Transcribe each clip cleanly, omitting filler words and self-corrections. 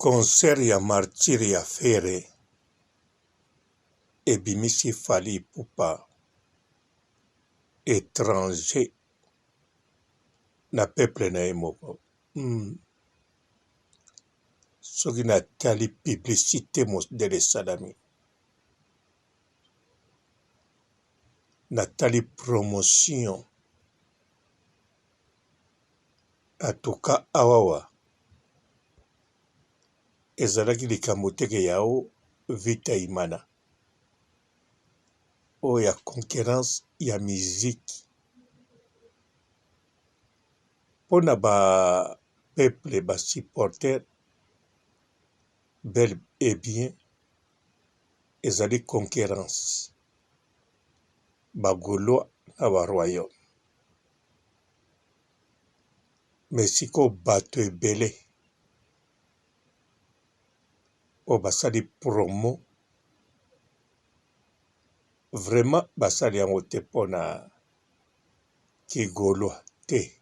Concert ya martyr ya Fere ebimisi Fally Ipupa étranger na peuple na ye moko. Soki natali publicité modele esalami, natali promotion, atuka awawa ezalaki likambo teke yao vita imana oyo ya concurrence ya musique mpona ba peuple ba supporter bel et bien ezali concurrence bagaulois na baroyaume. Mais sikoyo bato ebele oyo basali promo vraiment basali yango te mpona kigaulois te,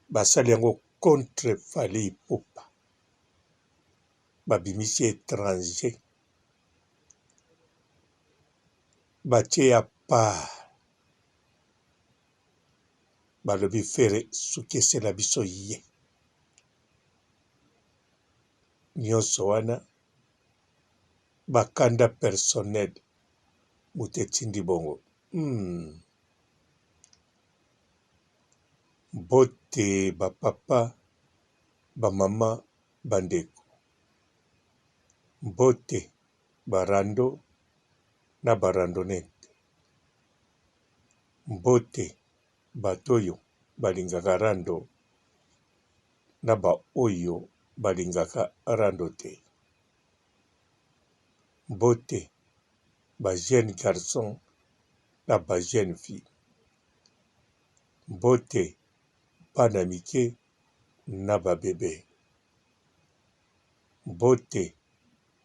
basali yango contre Fally Ipupa, babimisi étranger batie ya part balobi Fere soki esala biso ye nyonso wana bakanda personnel moto etindi bongo. Mbote bapapa bamama bandeko, mbote barando na barandonete, mbote bato oyo balingaka rando na baoyo balingaka rando te, mbote ba jeune garçon na ba jeune fille, mbote bana mike na babebe, mbote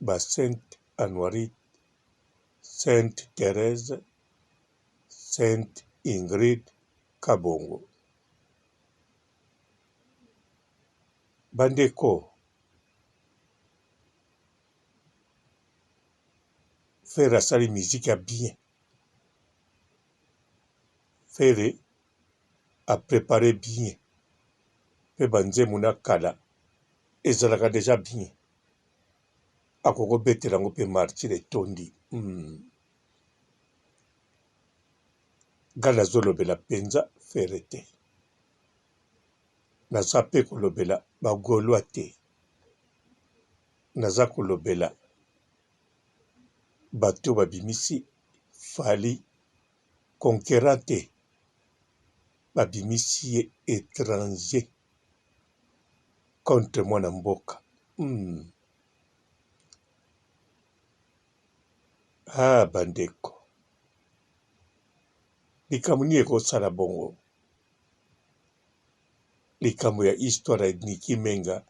ba Sainte Anoirite, Sainte Thérèse, Sainte Ingrid Kabongo. Bandeko, Fere asali musique ya bien. Fere a préparé bien. Pe banzemu na kala ezalaka déjà bien. Akoko betela ngo pe martyr etondi. Gala zolobela penza Fere te. Naza pe kolobela bagaulois te. Naza kolobela bato babimisi Fally conquérant te, babimisi ye étranger contre mwana mboka. Bandeko, likambo nini ekosala bongo? Likambo ya histoire ya Niki Menga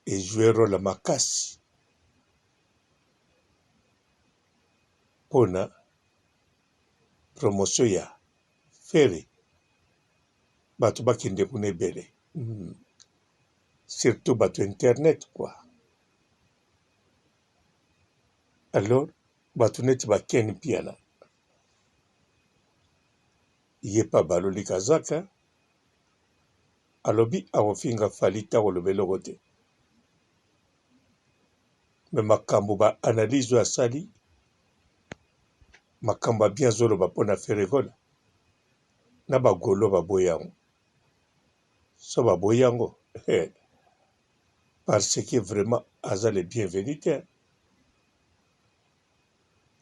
ejoué rôle makasi mpona promotion ya Fere, bato bakende kuna ebele, surtout bato internet quoi. Alors bato neti bakeni piana ye pa baloli kazaka alobi akofinga Fally ta koloba eloko te, me makambo ba analyse oyo asali makambo ya bien azoloba mpona Feregola na bagaulois baboyi yango. So baboyi yango parce que vraiment aza le bienvenu te.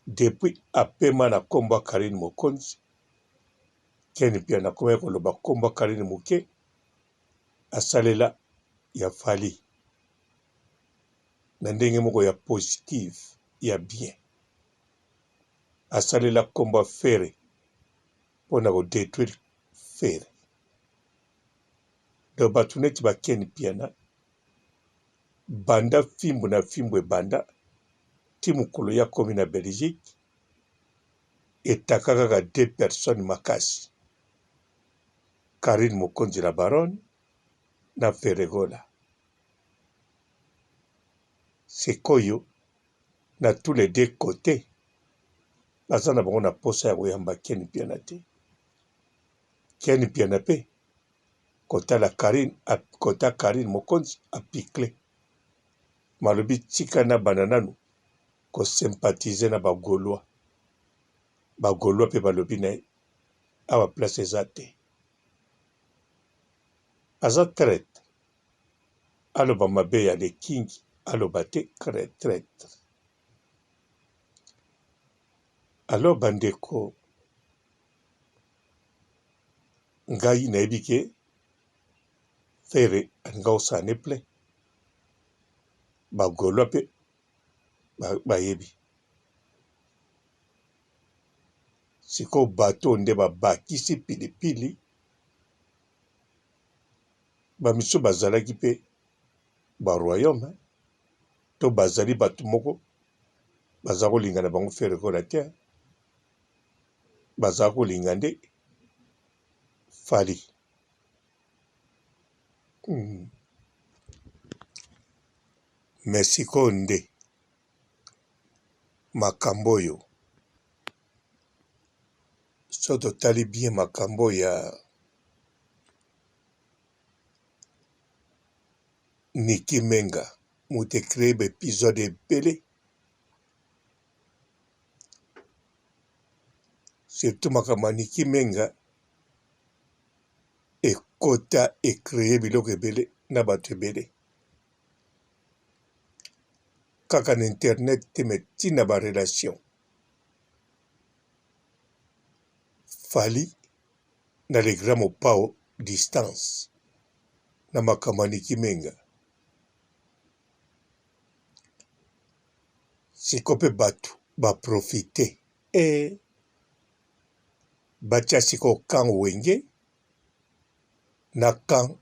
Depuis apema na nkombo ya Karine Mokonzi, keni pia na komaki koloba nkombo ya Karine Moke asalela ya Fally na ndenge moko ya positive ya bien, asalela nkombo ya Fere mpona kodétruire Fere. Donc bato neti bakeni piana banda fimbu na fimbu ebanda ti mokolo ya komi na Belgique etaka kaka 2 personnes makasi, Karine Mokonzi la baronne na Feregola. sikoyo na tous les deux côtés baza na bango na posa ya koyamba Ken Piana te. Ken Piana pe kota Karine Mokonzi apikle malobi tika na bana nanu kosympathize na bagaulois pe balobi na ye awa place eza te. Aza traître aloba mabe ya le king aloba te traître. Alors bandeko ngai nayebi ke fere alinga osane ple bagaulois pe bayebi siko bato nde babakisi pilipili bamiso bazalaki pe baroyaume to bazali bato moko baza kolinga na bango fere kola te baza kolinga nde Fally. Mais sikoyo nde makambo oyo so totali bien makambo ya Nicky Menga moto ecreye baépisode ebele surtout makambo ya Nicky Menga ekota ecreye biloko ebele na bato ebele kaka na internet te me ntina barelation Fally na le grand mopao distance na makambo ya Nicky Menga siko mpe bato baprofite batia siko kan wenge na kan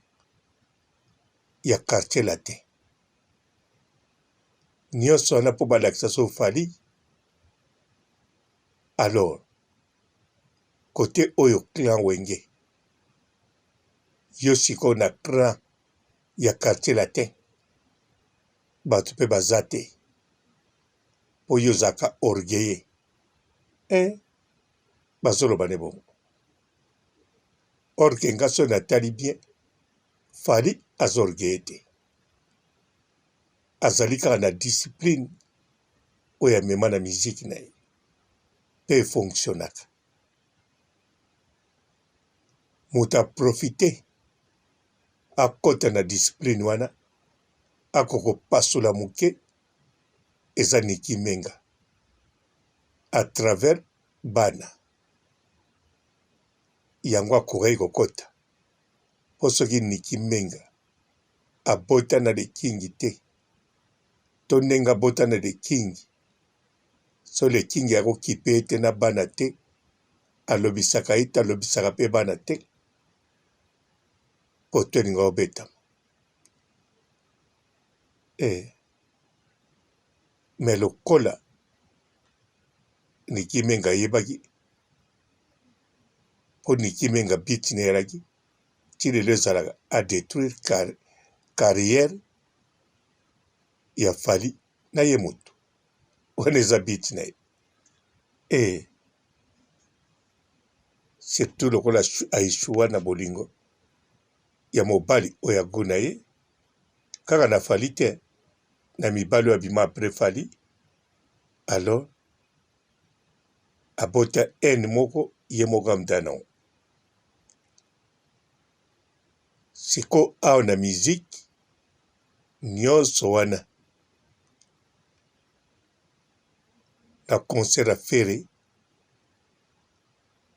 ya quartier latin nyonso wana mpo balakisa so Fally. Alors kote oyo clan wenge yo sikoyo na clan ya quartier latin bato mpe baza te mpo yo ozalaka orgueille bazoloba ne bongo or ke nga so natali bien Fally aza orgueille te azali kaka na discipline oyo amema na miziki na ye mpe efonctionnaka moto aprofite akota na discipline wana akokopasola moke eza Nicky Menga à travers bana yango akokai kokota mpo soki Nicky Menga abota na le king te to ndenge abota na le king so le king akokipe ete na bana te alobisaka ete alobisaka mpe bana te poto elinga obetama me lokola Nicky Menga ayebaki mpo Nicky Menga biti na yalaki ti lelo ezalaka adétruire carrière ya Fally na ye moto wana eza biti na ye surtout lokola aishuwa na bolingo ya mobali oyo aguna ye kaka na Fally te na mibali oyo abima apres Fally alors abota ene moko ye moko amuta nango siko awa na miziki nyonso wana na concert ya fere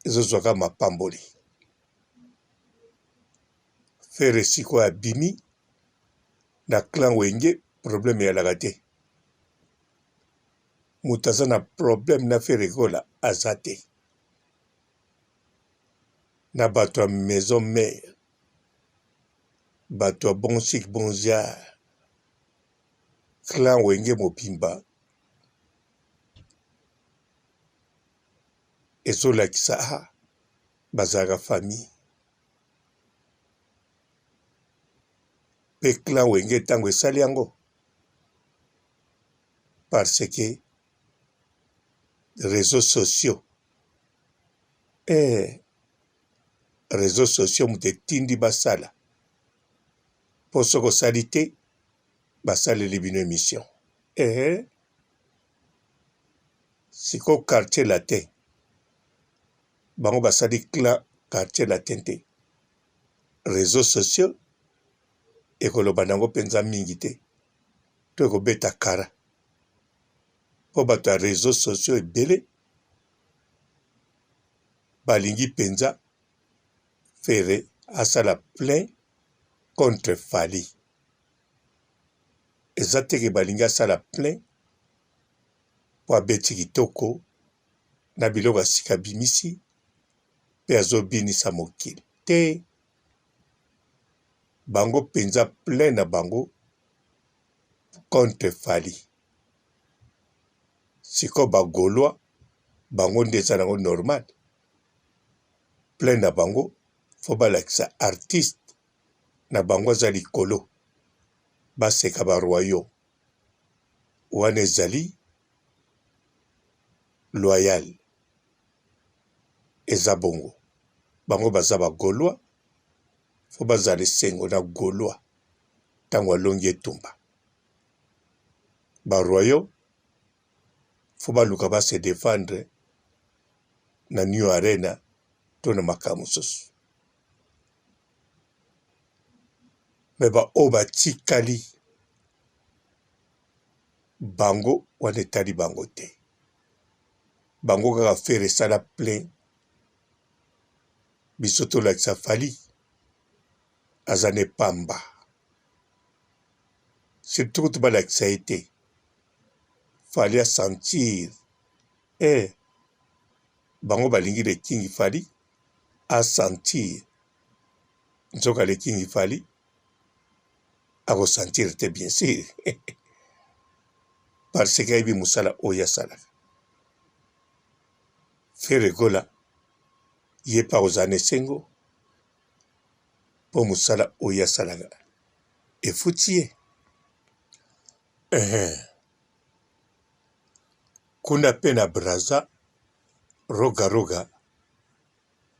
ezozwaka mapamboli fere sikoyo abimi na clan wenge problème eyalaka te moto aza na problème na fere kola aza te na bato ya maison mère bato ya bon chic bon genre clan wenge mobimba ezolakisa bazalaka famille mpe clan wenge ntango esali yango parce que réseaux sociaux mute tindi basala po soko sali te basaleli bino émission siko quartier latin bango basali clan quartier latin te réseaux sociaux ekoloba nango mpenza mingi te to ekobeta kara po bato ya réseaux sociaux ebele balingi mpenza fere asala plein contre Fali eza teke balingi asala plein po abeti kitoko na biloko ya sika bimisi mpe azobinisa mokili te bango mpenza plein na bango contre Fali siko bagolwa bango nde eza nango normal plein na bango fo balakisa artiste na bango aza likolo baseka baroyo wana ezali loyal eza bongo bango baza bagolwa fo bazala esengo na golwa ntango alongi etumba baroyo fo baluka base défendre na New Arena to na makambo mosusu me baoyo batikali bango wana etali bango te bango kaka fere esala plein biso tolakisa Fali aza ne pamba surtout kutu balakisa ye te Fali asentir bango balingi lekingi Fali asentir nzoka lekingi Fali akosentir te bien sûr parce que ayebi mosala oyo asalaka fere gola ye mpe akozala na esengo mpo mosala oyo asalaka efuti ye kuna mpe na Braza rogaroga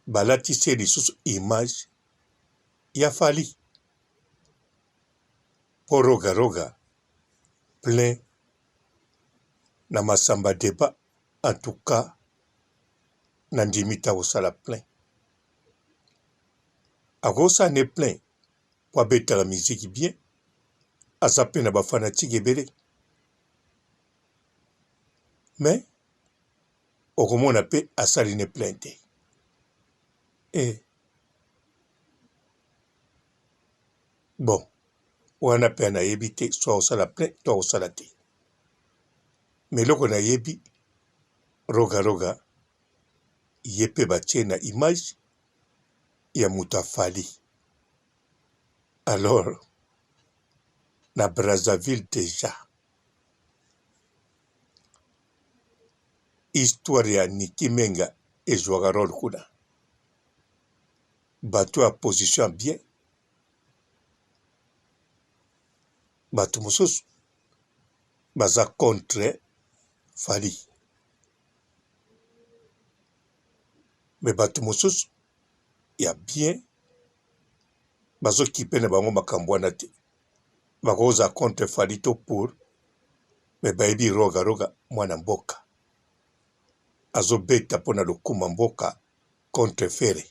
balatisi ye lisusu image ya Fali mpo rogaroga plein na masamba deba en tout cas na ndimi ta kosala plein akosala ne plein po abetaka miziki bien aza mpe na bafanatike ebele me okomona mpe asali ne plein te bon wana mpe nayebi te so akosala plein to akosala te me eloko nayebi rogaroga ye mpe batie na image ya moto afali alors na Brazzaville déjà histoire ya Niki Menga ezwaka role kuna bato ya position bien bato mosusu baza contre Fali me bato mosusu ya bien bazokipe na bango makambo wana te bakoza contre Fali to pour me bayebi rogaroga mwana mboka azobeta mpona lokuma mboka contre fere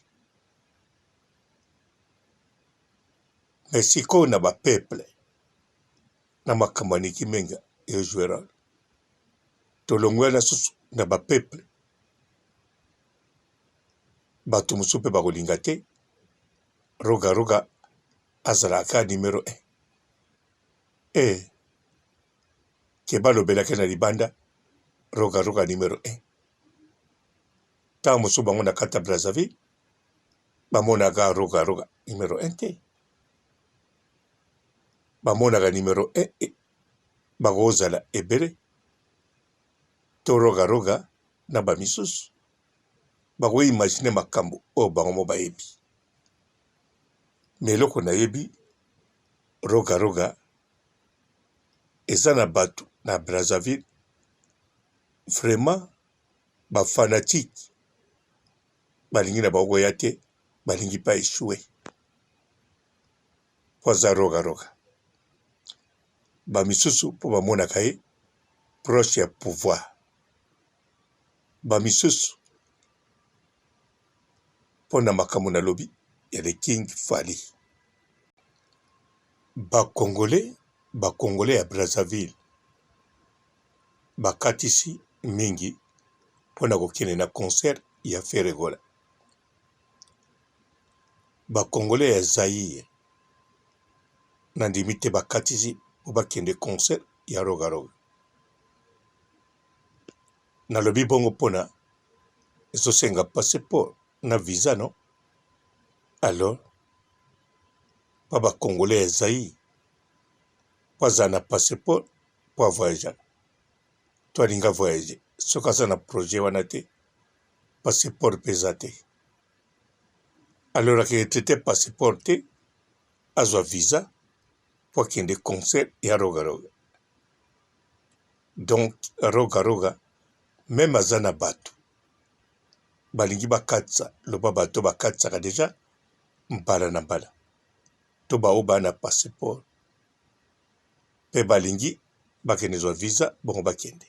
me sikoyo na bapeuple na makambo ya Niki Menga ezwera tolongwela susu na bapeuple bato mosusu mpe bakolinga te rogaroga azalaka numero 1 ke balobelaki na libanda rogaroga numero 1 ntango mosusu bango na kati ya Brazzaville bamonaka rogaroga numero 1 te bamonaka numero 1 bakozala ebele to rogaroga na bamisusu bakoimagine makambo oyo bango mo bayebi me eloko nayebi rogaroga eza na bato na Brazzaville vraiment bafanatique balingi na bango ya te balingi pa échoué po aza roga bamisusu mpo bamonaka ye proche ya pouvoir bamisusu mpo na makambo na lobi ya le King Fally bakongole ya Brazzaville bakatisi mingi mpo na kokende na concert ya Ferregola bakongole ya Zaïre na ndimi te bakatisi mpo bakende concert ya roga nalobi bongo mpona ezosenga passeport na visa no alors pa bakongole ya Zaïre po aza na passeport po avoyage to alinga voyage soki aza na projet wana te passeport mpe eza te alors aketraite passeport te azwa visa po akende concert ya roga donc roga même aza na bato balingi bakatisa loba bato bakatisaka deja mbala na mbala to bao baa na passeport mpe balingi bakende zwa visa bongo bakende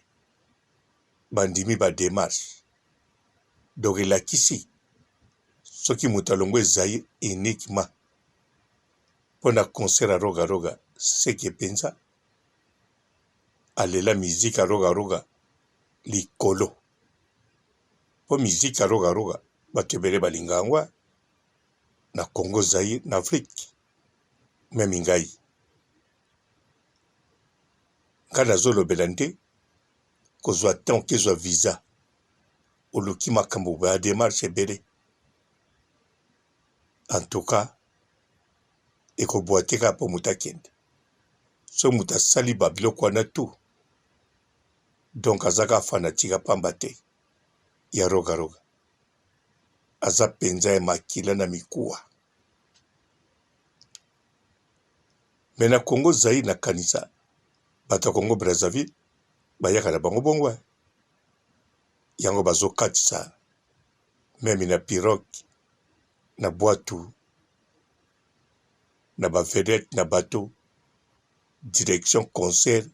bandimi badémarche donc elakisi soki moto alongo Zaïre uniquement mpo na concert ya roga seke mpenza alela miziki ya roga likolo mpo miziki ya roga bato ebele balinga yango na Congo Zaïre na Afrique meme ngai nazolobela nde kozwa temps kezwa visa oluki makambo ba démarche ebele en tout cas ekobwa te kaka mpo moto akende so moto asali babiloko wana tu donc azaka fanatique apamba te ya roga aza mpenza ya makila na mikuwa me na Congo Zaïre na kanisa bato ya Congo Brazzaville bayaka na bango bongo yango bazokatisa meme na pirogue na bwatu na bavedette na bato direction concert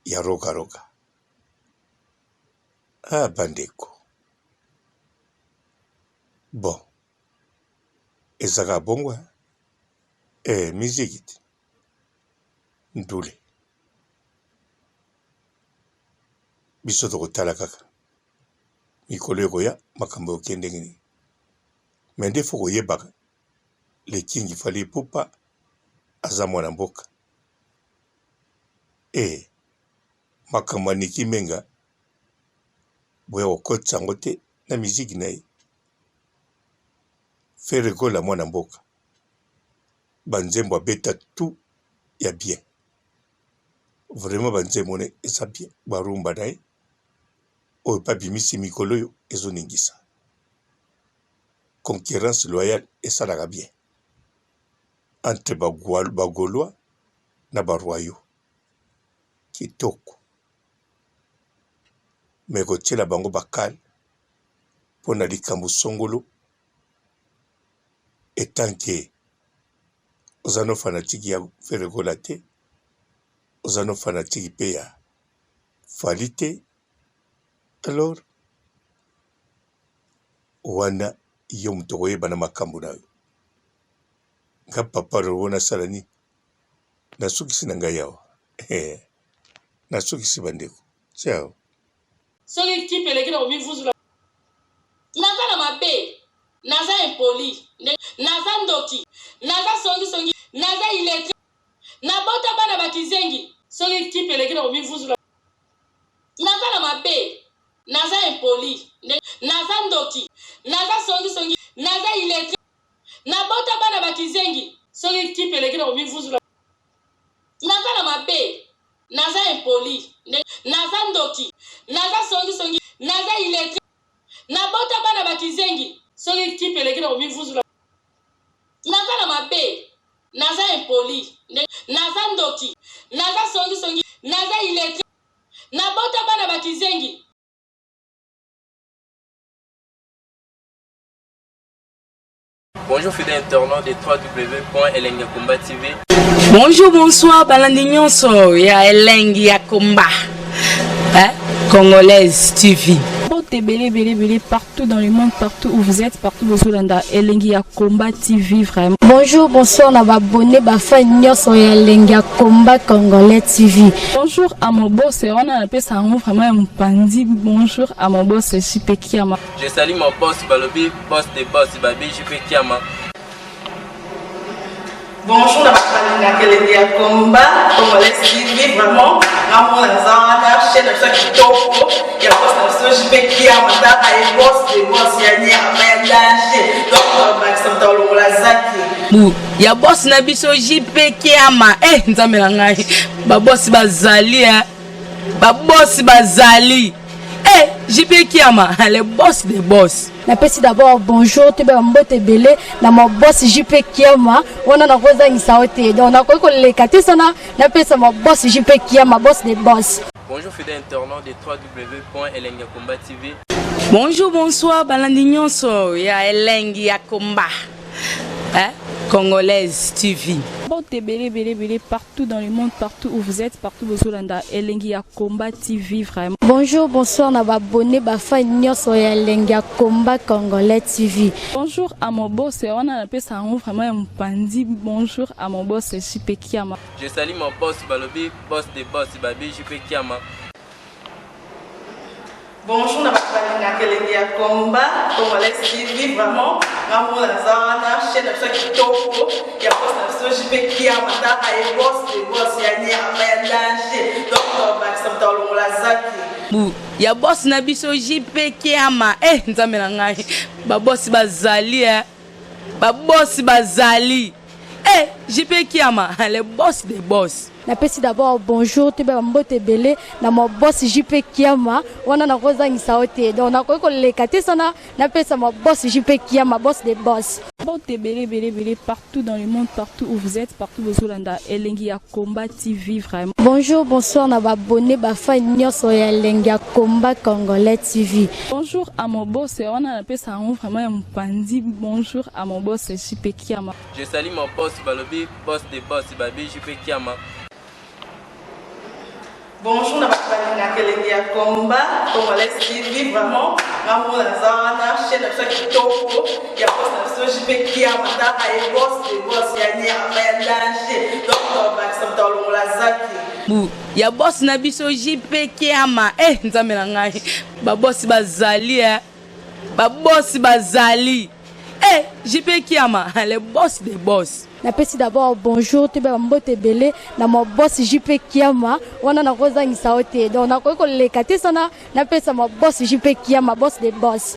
ya roga bandeko bon ezaka bongo miziki te ndule biso tokotala kaka mikolo ekoya makambo yokende ngini me nde fo koyebaka le King Fally Ipupa aza mwana mboka makambo ya Niki Menga boya kokotisa yango te na miziki na ye Ferregola mwana mboka banzembo abeta tout ya bien vraiment banzembo ne eza bien barumba na ye oyo babimisi mikolo oyo ezoningisa concurrence loyale esalaka bien entre bagaulois na baroyo kitoko me kotiela bango bakale mpo na likambo songolo etanke oza no fanatiki ya Ferregola te oza no fanatiki mpe ya Fally te alors wana yo moto koyeba na makambo na yo nga papa robo nasala nini nasukisi na ngai awa nasukisi bandeko ciao soki kipe eleki na komivuzula naza na mabe naza impoli naza ndoki naza songisongi naza iletre nabota bana bakizengi soki kipe eleki na komivuzula naza na mabe naza impoli naza ndoki naza songisongi naza iletre nabota bana bakizengi soki kipe eleki na komivuzula naza na mabe naza impoli naza ndoki naza songisongi naza iletre nabota bana bakizengi soki kipe eleki na komivuzula naza na mabe naza impoli naza ndoki naza songisongi naza iletre nabota bana bakizengi. Bonjour fidèles internautes de www.elengiakomba TV. Bonjour, bonsoir, balandi nyonso ya Elengi ya Komba, Congolaise TV. Belé, partout dans le monde, partout où vous êtes, partout où vous êtes, Elengi ya Komba TV, vraiment. Bonjour, bonsoir, on va abonné, fan nyonso ya Elengi ya Komba Congolais TV. Bonjour à mon boss, on a appelé ça vraiment un pandi. Bonjour à mon boss, JP Kiama. Je salue mon boss Balobi, boss des boss Babi, JP Kiama. Bonjour, la Elengi ya Komba Congolais TV, vraiment. Ramon Lazana, chaîne de chaque topo, il y a pas de JP Kiama, et boss des boss, il y a un danger. Donc, Maxime Talon Lazaki. Il y a boss Nabiso JP Kiama, nzambe na ngai. Ba boss bazali, ba boss bazali. JP Kiama, le boss des boss. Napesi d'abord bonjour, tu es mbote belé, na mon boss JP Kiama, on a rosa insaote. Donc on a quoi les katesana, napesi mon boss JP Kiama, boss des boss. Bonjour fidèles internautes de www.elengiakomba TV. Bonjour, bonsoir, balandi nyonso ya Elengi ya Komba, Congolaise TV. Belé, partout dans le monde, partout où vous êtes, partout où vous êtes, Elengi ya Komba TV, vraiment. Bonjour, bonsoir, on va abonné, fan nyonso ya Elengi ya Komba Congolais TV. Bonjour à mon boss, on a appelé ça vraiment un pandi. Bonjour à mon boss, JP Kiama. Je salue mon boss Balobi, boss des boss Babi, JP Kiama. Bonjour, la Elengi ya Komba Congolais TV, vraiment. Ramon Lazana, chaîne de chaque topo, il y a pas de JP Kiama, et boss des boss, il y a un danger. Donc, Maxime Talon Lazaki. Il y a boss Nabiso JP Kiama, nzambe na ngai. Ba boss bazali, ba boss bazali. JP Kiama, le boss des boss. Napesi d'abord bonjour, tu es mbote belé, na mon boss JP Kiama, on a rosa insaote. Donc on a quoi les katesana, napesi mon boss JP Kiama, boss des boss. Belé, partout dans le monde, partout où vous êtes, partout où vous êtes, Elengi ya Komba TV, vraiment. Bonjour, bonsoir, on va abonné, fan nyonso ya Elengi ya Komba Congolais TV. Bonjour à mon boss, on a appelé ça vraiment un pandi. Bonjour à mon boss, JP Kiama. Je salue mon boss Balobi, boss des boss Babi, JP Kiama. Bonjour, la Elengi ya Komba Congolais TV, vraiment. Ramon Lazana, chaîne de chaque topo, il y a pas de JP Kiama, et boss des boss, il y a un danger. Donc, Maxime Talon Lazaki. Il y a boss Nabiso JP Kiama, nzambe na ngai. Ba boss bazali, ba boss bazali. JP Kiama, le boss des boss. Napesi d'abord bonjour, tu es mbote belé, na mon boss JP Kiama, on a rosa insaote. Donc on a quoi les katesana, napesi mon boss JP Kiama, boss des boss.